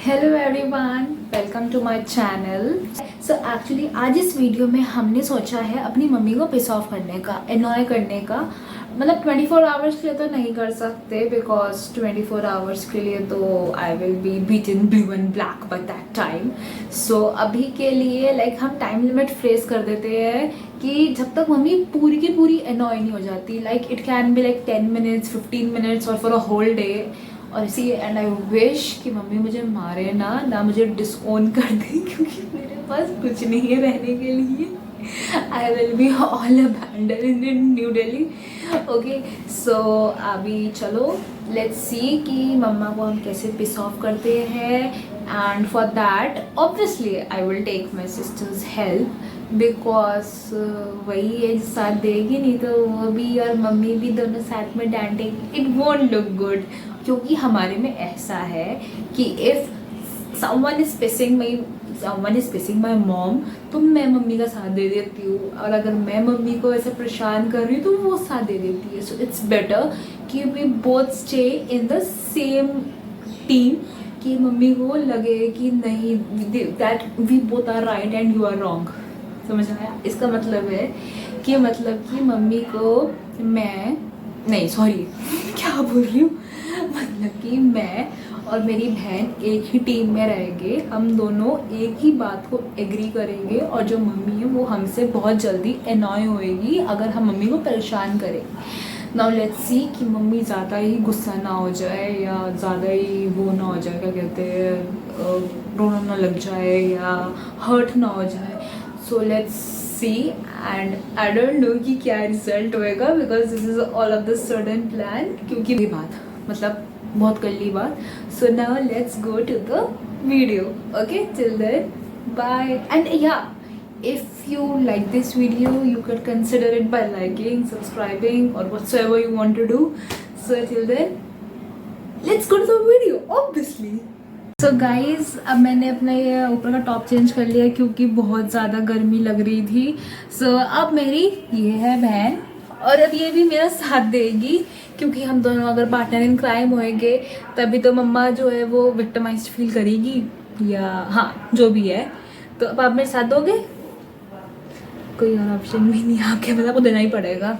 Hello everyone, welcome to my channel. So actually आज इस video में हमने सोचा है अपनी मम्मी को पिस ऑफ करने का, एनॉय करने का। मतलब 24 आवर्स के लिए तो नहीं कर सकते, बिकॉज 24 आवर्स के लिए तो I will be beaten blue and black by that time. So अभी के लिए हम टाइम लिमिट फ्रेज कर देते हैं कि जब तक मम्मी पूरी की पूरी एनॉय नहीं हो जाती। It can be 10 minutes, 15 minutes और फॉर अ होल डे। और इसी एंड आई विश कि मम्मी मुझे मारे ना मुझे डिसओन कर दे, क्योंकि मेरे पास कुछ नहीं है रहने के लिए। I will be all abandon in New Delhi. Okay, so अभी चलो लेट्स सी कि मम्मा को हम कैसे पिस ऑफ करते हैं। And for that obviously I will take my sister's help, because वही है जो साथ देगी, नहीं तो वो भी और मम्मी भी दोनों साथ में डांटेंगे, इट वोंट लुक गुड। क्योंकि हमारे में ऐसा है कि if someone is pissing my mom तो मैं मम्मी का साथ दे देती हूँ, और अगर मैं मम्मी को ऐसे परेशान कर रही हूँ तो वो साथ दे देती है। सो इट्स बेटर कि we both stay in the same team, कि मम्मी को लगे कि नहीं, that we both are right and you are wrong. समझ आया? इसका मतलब है कि मम्मी को मैं नहीं, सॉरी क्या बोल रही हूँ, मतलब कि मैं और मेरी बहन एक ही टीम में रहेंगे, हम दोनों एक ही बात को एग्री करेंगे, और जो मम्मी है वो हमसे बहुत जल्दी एनॉय होएगी अगर हम मम्मी को परेशान करेंगे। नाउ लेट्स सी कि मम्मी ज़्यादा ही गुस्सा ना हो जाए, या ज़्यादा ही वो ना हो जाए, क्या कहते हैं, रोना ना लग जाए या हर्ट ना हो जाए। So let's see, and I don't know कि क्या रिजल्ट होएगा, because this is all of the sudden plan. क्योंकि ये बात मतलब बहुत कल्ली बात। So now let's go to the video. Okay, till then bye. And yeah, if you like this video you could consider it by liking, subscribing or whatsoever you want to do. So till then let's go to the video obviously. So guys, अब मैंने अपना ये ऊपर का top change कर लिया क्योंकि बहुत ज़्यादा गर्मी लग रही थी। So अब मेरी ये है बहन, और अब ये भी मेरा साथ देगी, क्योंकि हम दोनों अगर पार्टनर इन क्राइम होएंगे तभी तो मम्मा जो है वो विक्टिमाइज्ड फील करेगी, या हाँ जो भी है। तो अब आप मेरे साथ दोगे? कोई और ऑप्शन भी नहीं है आपके, मतलब आपको देना ही पड़ेगा।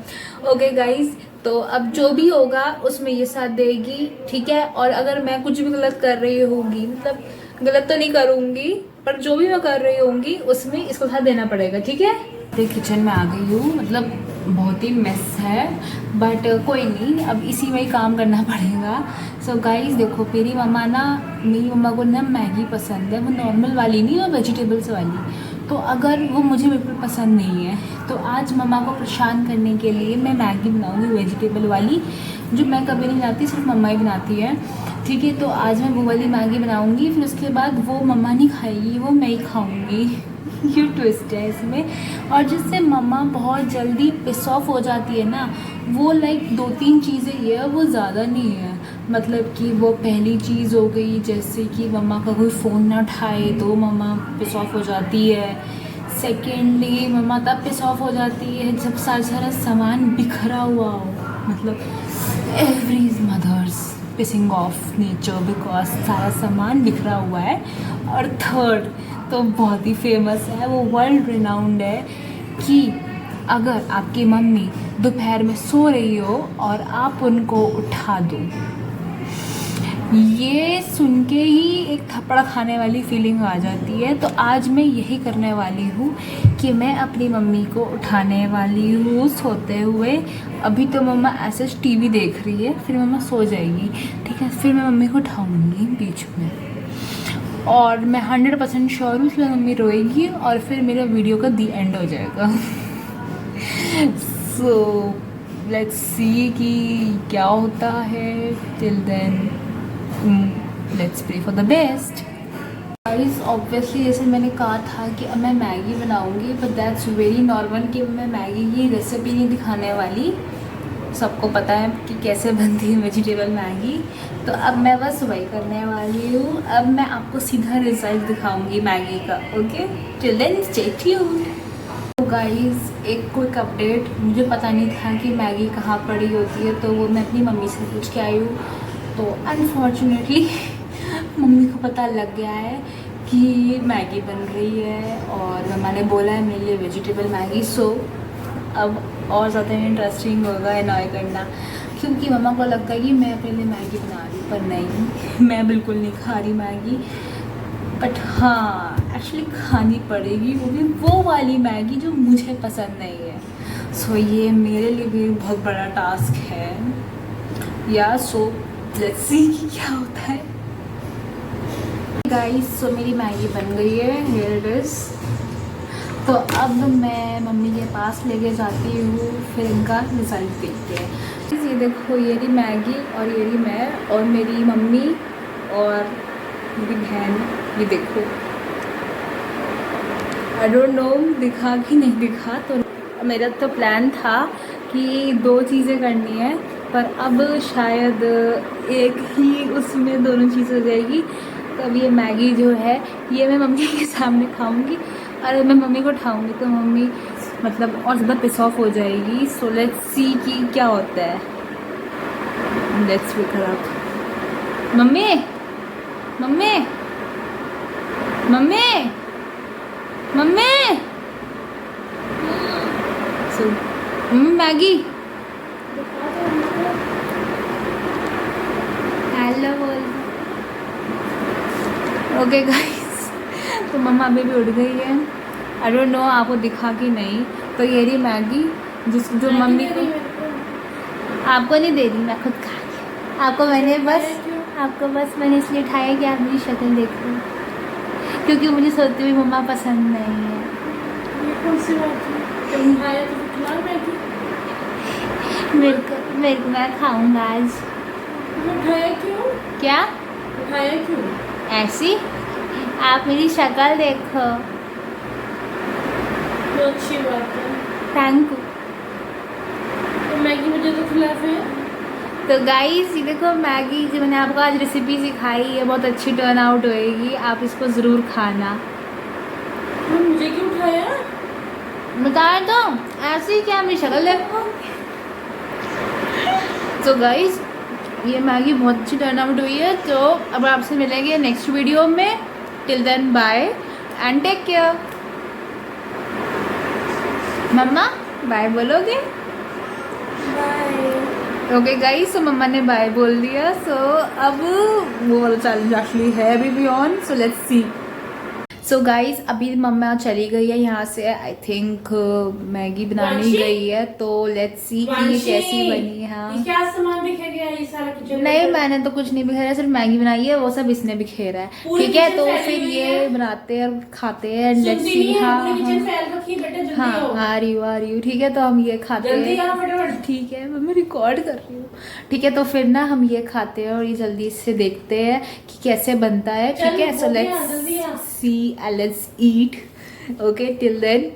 ओके गाइज, तो अब जो भी होगा उसमें ये साथ देगी, ठीक है। और अगर मैं कुछ भी गलत कर रही होंगी, मतलब गलत तो नहीं करूँगी, पर जो भी मैं कर रही होंगी उसमें इसको साथ देना पड़ेगा, ठीक है। तो किचन में आ गई हूँ, मतलब बहुत ही मेस है, बट कोई नहीं, अब इसी में ही काम करना पड़ेगा। सो गाइज देखो, मेरी मम्मा को ना मैगी पसंद है, वो नॉर्मल वाली नहीं, वो वेजिटेबल्स वाली। तो अगर वो मुझे बिल्कुल पसंद नहीं है तो आज मम्मा को परेशान करने के लिए मैं मैगी बनाऊंगी वेजिटेबल वाली, जो मैं कभी नहीं बनाती, सिर्फ मम्मा ही बनाती है, ठीक है। तो आज मैं वो वाली मैगी बनाऊंगी, फिर उसके बाद वो मम्मा नहीं खाएगी, वो मैं ही खाऊंगी। ये ट्विस्ट है इसमें। और जिससे मम्मा बहुत जल्दी पिस ऑफ हो जाती है ना, वो 2-3 चीज़ें ये है, वो ज़्यादा नहीं है। मतलब कि वो पहली चीज़ हो गई, जैसे कि मम्मा का कोई फ़ोन ना उठाए तो मम्मा पिस ऑफ हो जाती है। सेकेंडली, मम्मा तब पिस ऑफ हो जाती है जब सारा सामान बिखरा हुआ हो, मतलब every mother's pissing off nature, because सारा सामान बिखरा हुआ है। और थर्ड तो बहुत ही फेमस है, वो वर्ल्ड रिनाउंड है, कि अगर आपकी मम्मी दोपहर में सो रही हो और आप उनको उठा दो, ये सुन के ही एक थप्पड़ खाने वाली फीलिंग आ जाती है। तो आज मैं यही करने वाली हूँ कि मैं अपनी मम्मी को उठाने वाली हूँ सोते हुए। अभी तो मम्मा ऐसे टीवी देख रही है, फिर मम्मा सो जाएगी, ठीक है, फिर मैं मम्मी को उठाऊँगी बीच में, और मैं 100% श्योर हूँ इसलिए मम्मी रोएगी और फिर मेरा वीडियो का दी एंड हो जाएगा। सो लेट्स सी कि क्या होता है। Till then let's pray for the best. Guys obviously जैसे मैंने कहा था कि अब मैं मैगी बनाऊंगी, बट दैट्स वेरी नॉर्मल कि मैं मैगी की रेसिपी नहीं दिखाने वाली, सबको पता है कि कैसे बनती है वेजिटेबल मैगी। तो अब मैं बस वही करने वाली हूँ, अब मैं आपको सीधा रिजल्ट दिखाऊंगी मैगी का। Okay, till then stay tuned. तो गाइस एक क्विक अपडेट, मुझे पता नहीं था कि मैगी कहाँ पड़ी होती है, तो वो मैं अपनी मम्मी से पूछ के आई हूँ। तो अनफॉर्चुनेटली मम्मी को पता लग गया है कि मैगी बन रही है और मम्मा ने बोला है मेरे लिए वेजिटेबल मैगी। सो अब और ज़्यादा इंटरेस्टिंग होगा एन्जॉय करना, क्योंकि मम्मा को लगता है कि मैं अपने लिए मैगी बना रही हूँ, पर नहीं, मैं बिल्कुल नहीं खा रही मैगी। बट हाँ, एक्चुअली खानी पड़ेगी, वो भी वो वाली मैगी जो मुझे पसंद नहीं है। सो ये मेरे लिए भी बहुत बड़ा टास्क है या सो लेट्स सी कि क्या होता है। गाइस सो मेरी मैगी बन गई है, हियर इट इज़। तो अब मैं मम्मी के पास लेके जाती हूँ, फिर इनका रिज़ल्ट देखते हैं। ये देखो, ये रही मैगी और ये रही मैं और मेरी मम्मी और मेरी बहन, ये देखो। आई डोंट नो दिखा कि नहीं दिखा। तो मेरा तो प्लान था कि 2 चीज़ें करनी है, पर अब शायद एक ही उसमें दोनों चीज़ हो जाएगी। तो अब ये मैगी जो है ये मैं मम्मी के सामने खाऊंगी, और मैं मम्मी को उठाऊंगी तो मम्मी मतलब और ज़्यादा पिस ऑफ हो जाएगी। सो लेट्स सी कि क्या होता है। Let's wake her up. Mummy mummy mummy mummy so Maggi hello बोल। ओके गाइस, तो मम्मा अभी भी उठ गई है। आई डोंट नो आपको दिखा कि नहीं। तो ये रही मैगी जो मम्मी को आपको नहीं दे रही, मैं खुद खा रही। आपको बस मैंने इसलिए उठाया कि आप मेरी शक्ल देखो, क्योंकि मुझे सोती हुई मम्मा पसंद नहीं है। ये कौन सी बात है? तुम खाया तो खिला मैगी। मेरे को मैं खाऊंगा आज। उठाया क्यों? क्या उठाया क्यों? ऐसी आप मेरी शक्ल देखो। तो अच्छी बात है। Thank you. तो मैगी मुझे तो खिला फिर। तो गाइस ये देखो, मैगी जो मैंने आपको आज रेसिपी सिखाई है बहुत अच्छी टर्न आउट होएगी, आप इसको ज़रूर खाना। तो मुझे क्यों उठाया? बताया तो ऐसे ही, क्या मेरी शक्ल देखो। तो गाइस ये मैगी बहुत अच्छी टर्न आउट हुई है। तो अब आपसे मिलेंगे नेक्स्ट वीडियो में। Till then bye and take care. Mama bye बोलोगे? बाय। ओके गाइस, तो मम्मा ने बाय बोल दिया। सो अब वो वाला चैलेंज एक्चुअली है अभी भी on. So let's C. So guys अभी मम्मा चली गई है यहाँ से। आई थिंक मैगी बनाने वांशी? गई है। तो लेट्स सी कि ये कैसी बनी है। हाँ, क्या सामान बिखर गया ये सारा किचन? नहीं मैंने तो कुछ नहीं बिखेरा, सिर्फ मैगी बनाई है, वो सब इसने बिखेरा है। पूरी ठीक है, किचन तो फैली फिर हुई ये है। बनाते हैं और खाते हैं। लेट्स सुनती सी। नहीं है, हाँ पूरी किचन हाँ फैल रखी है, बेटा जल्दी हाँ, आओ। आ रही हूँ। ठीक है, तो हम ये खाते जल्दी हैं। आओ फटाफट। ठीक है, मैं रिकॉर्ड कर रही हूँ। ठीक है, तो फिर ना हम ये खाते हैं और ये जल्दी से देखते हैं कि कैसे बनता है। ठीक है, सो जल्दी आ। Let's see and let's eat. Okay, till then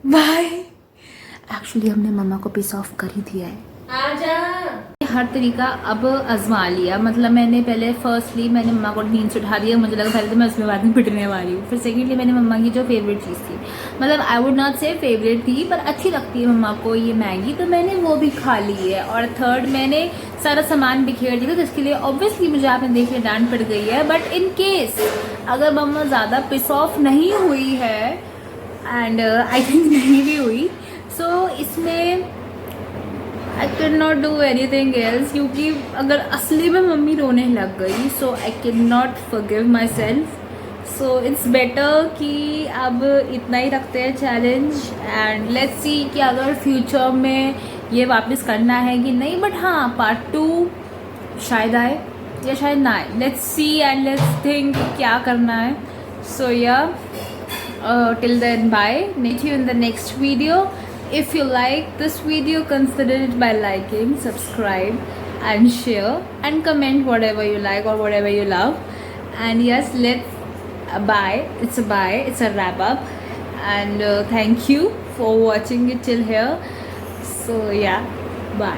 bye. Actually हमने मम्मा को पिस ऑफ कर ही दिया है। आजा। हर तरीका अब आजमा लिया। मतलब मैंने पहले फर्स्टली मैंने मम्मा को नींद से उठा दिया। मुझे लगा पहले तो मैं उसमें बाद में पिटने वाली हूँ। फिर सेकेंडली मैंने मम्मा की जो फेवरेट चीज़ थी, मतलब आई वुड नॉट से फेवरेट थी, पर अच्छी लगती है मम्मा को ये मैगी, तो मैंने वो भी खा ली है। और थर्ड मैंने सारा सामान बिखेर दिया, तो इसके लिए ऑब्वियसली मुझे आपने देख लिया डांट पड़ गई है। बट इन केस अगर मम्मा ज़्यादा पिस ऑफ नहीं हुई है, एंड आई थिंक नहीं भी हुई, सो इसमें I can not do anything else. क्योंकि अगर असली में मम्मी रोने लग गई, so I can not forgive myself. So it's better कि अब इतना ही रखते हैं चैलेंज, एंड लेट्स सी कि अगर फ्यूचर में ये वापस करना है कि नहीं। बट हाँ, पार्ट 2 शायद आए या शायद ना आए। Let's see and let's think क्या करना है। सो या till then bye. Meet you in the next video. If you like this video, consider it by liking, subscribe and share and comment whatever you like or whatever you love. And yes, let's bye. It's a bye. It's a wrap up. And thank you for watching it till here. So yeah, bye.